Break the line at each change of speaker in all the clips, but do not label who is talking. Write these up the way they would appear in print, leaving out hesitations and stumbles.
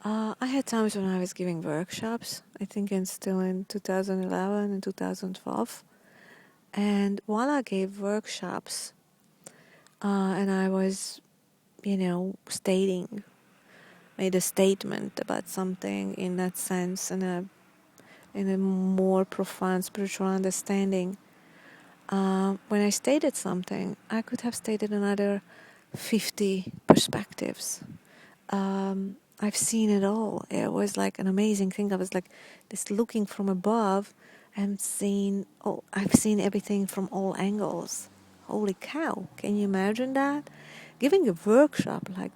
I had times when I was giving workshops, I think still in 2011 and 2012. And while I gave workshops, and I was, made a statement about something in that sense, in a more profound spiritual understanding. When I stated something, I could have stated another 50 perspectives. I've seen it all. It was like an amazing thing. I was like just looking from above and I've seen everything from all angles. Holy cow, can you imagine that? Giving a workshop like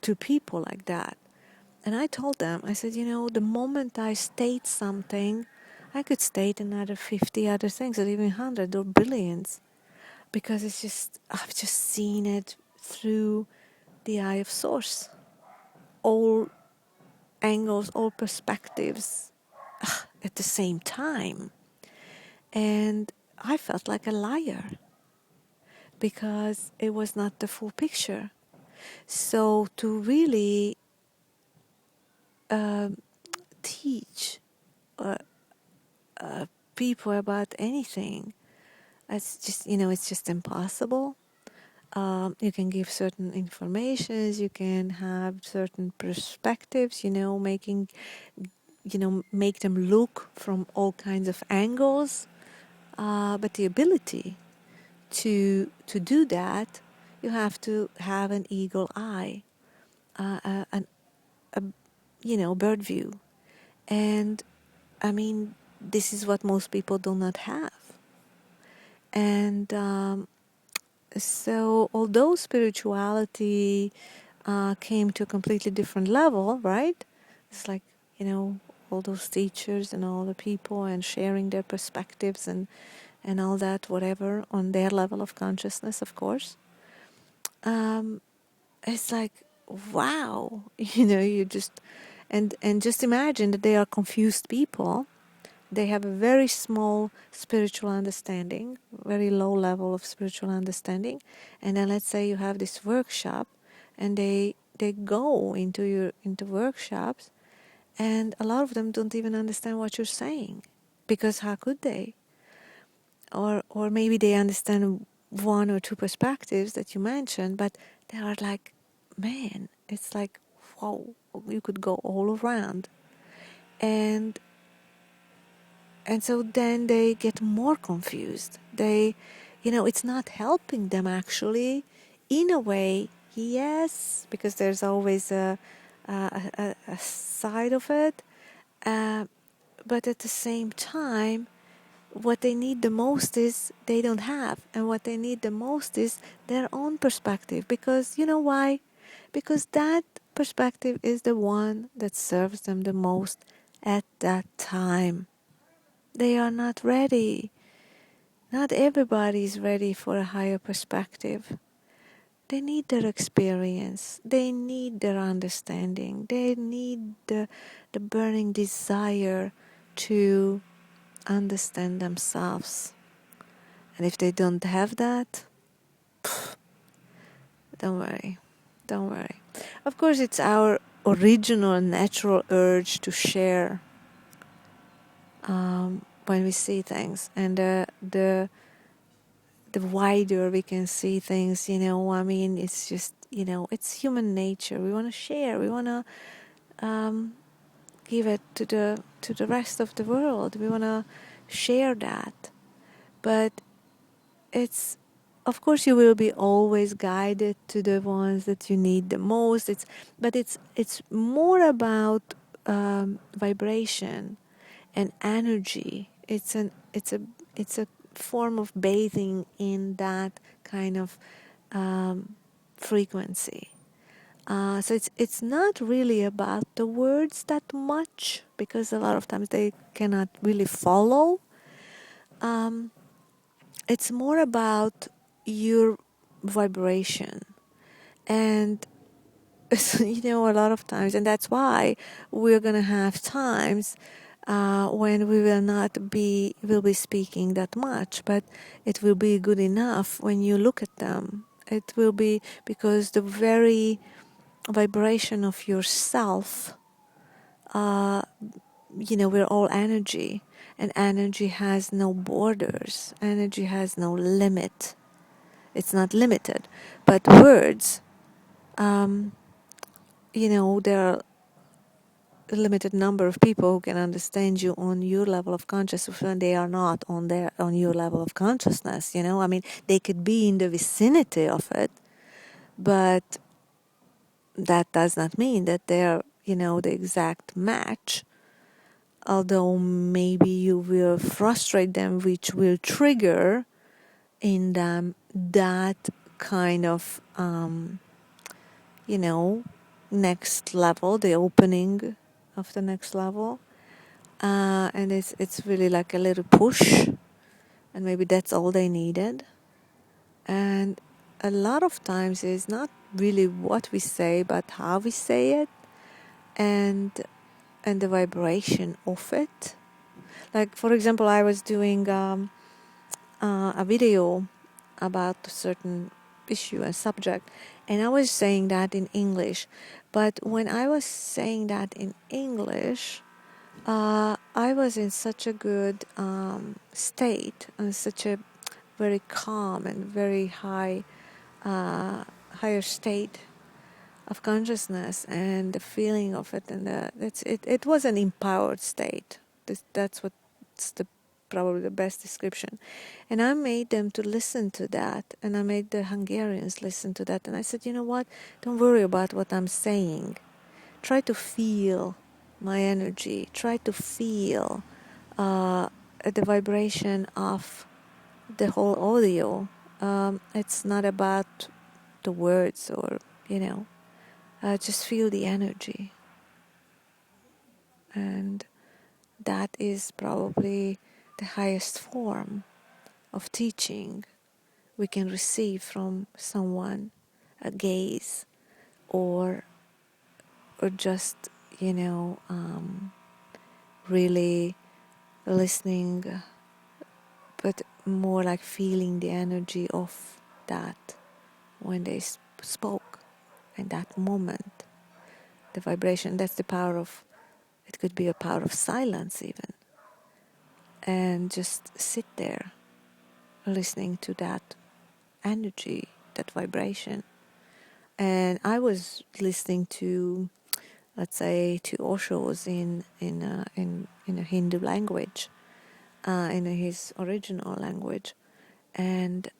to people like that. And I told them, I said, the moment I state something, I could state another 50 other things, or even 100 or billions, because I've just seen it through the eye of source. All angles, all perspectives at the same time. And I felt like a liar because it was not the full picture. So to really uh, teach uh, people about anything, it's just impossible. You can give certain informations, you can have certain perspectives, make them look from all kinds of angles. But the ability to do that, you have to have an eagle eye, a bird view. And I mean, this is what most people do not have. And so although spirituality came to a completely different level, right? It's like, all those teachers and all the people and sharing their perspectives and all that, whatever, on their level of consciousness, of course. It's like, wow, you just, and just imagine that they are confused people. They have a very small spiritual understanding, very low level of spiritual understanding. And then let's say you have this workshop and they go into workshops, and a lot of them don't even understand what you're saying, because how could they? Or maybe they understand one or two perspectives that you mentioned, but they are like, man, it's like, whoa, you could go all around. And so then they get more confused. It's not helping them actually. In a way, yes, because there's always a side of it. But at the same time, what they need the most is they don't have. And what they need the most is their own perspective. Because you know why? Because that perspective is the one that serves them the most at that time. They are not ready. Not everybody is ready for a higher perspective. They need their experience. They need their understanding. They need the burning desire to understand themselves. And if they don't have that, don't worry. Don't worry. Of course, it's our original natural urge to share when we see things. And the wider we can see things, it's just, it's human nature. We want to share. We want to give it to the rest of the world. We want to share that. But it's, of course, you will be always guided to the ones that you need the most. But it's more about vibration and energy. It's a form of bathing in that kind of frequency. So it's not really about the words that much, because a lot of times they cannot really follow. It's more about your vibration. And a lot of times, and that's why we're going to have times when we will be speaking that much, but it will be good enough when you look at them. It will be because the very vibration of yourself uh, we're all energy, and energy has no borders. Energy has no limit. It's not limited. But words, there are a limited number of people who can understand you on your level of consciousness when they are not on your level of consciousness. I mean, they could be in the vicinity of it, but that does not mean that they're the exact match. Although maybe you will frustrate them, which will trigger in them that kind of next level, the opening of the next level. And it's really like a little push, and maybe that's all they needed. And a lot of times it's not really what we say, but how we say it, and the vibration of it. Like, for example, I was doing a video about a certain issue and subject, and I was saying that in English. But when I was saying that in English, I was in such a good state, and such a very calm and very higher state of consciousness, and the feeling of it, and it was an empowered state. That's what's probably the best description. And I made them to listen to that, and I made the Hungarians listen to that, and I said, you know what, don't worry about what I'm saying. Try to feel my energy. Try to feel the vibration of the whole audio. It's not about the words, or just feel the energy. And that is probably the highest form of teaching we can receive from someone, a gaze, or just really listening, but more like feeling the energy of that when they spoke, in that moment, the vibration. That's the power of, it could be a power of silence even, and just sit there listening to that energy, that vibration. And I was listening to, let's say, to Osho's in a Hindu language, in his original language, and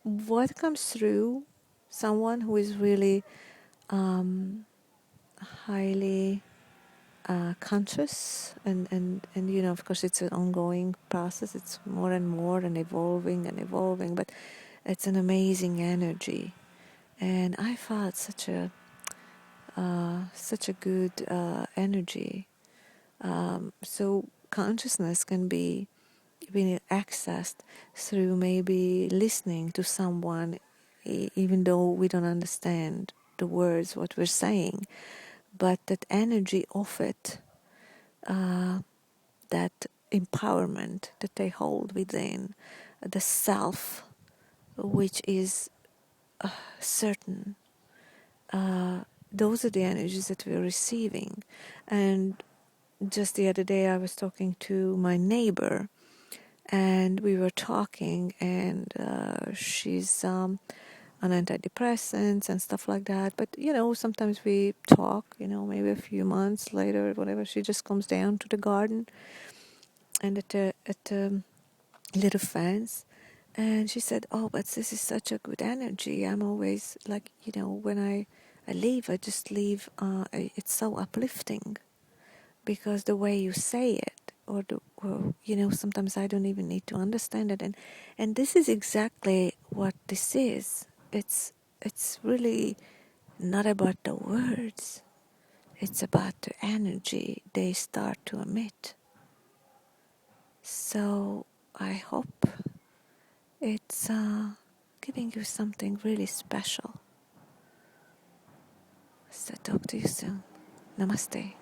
what comes through someone who is really highly conscious, and of course it's an ongoing process. It's more and more and evolving, but it's an amazing energy. And I felt such a good energy. So consciousness can be being accessed through maybe listening to someone, even though we don't understand the words, what we're saying, but that energy of it, that empowerment that they hold within, the self, which is certain. Those are the energies that we're receiving. And just the other day I was talking to my neighbor, and we were talking, and she's on antidepressants and stuff like that. But sometimes we talk, maybe a few months later, whatever. She just comes down to the garden and at a little fence, and she said, "Oh, but this is such a good energy. I'm always like, when I leave, I just leave. It's so uplifting." Because the way you say it, or sometimes I don't even need to understand it, and this is exactly what this is. It's really not about the words. It's about the energy they start to emit. So I hope it's giving you something really special. So talk to you soon. Namaste.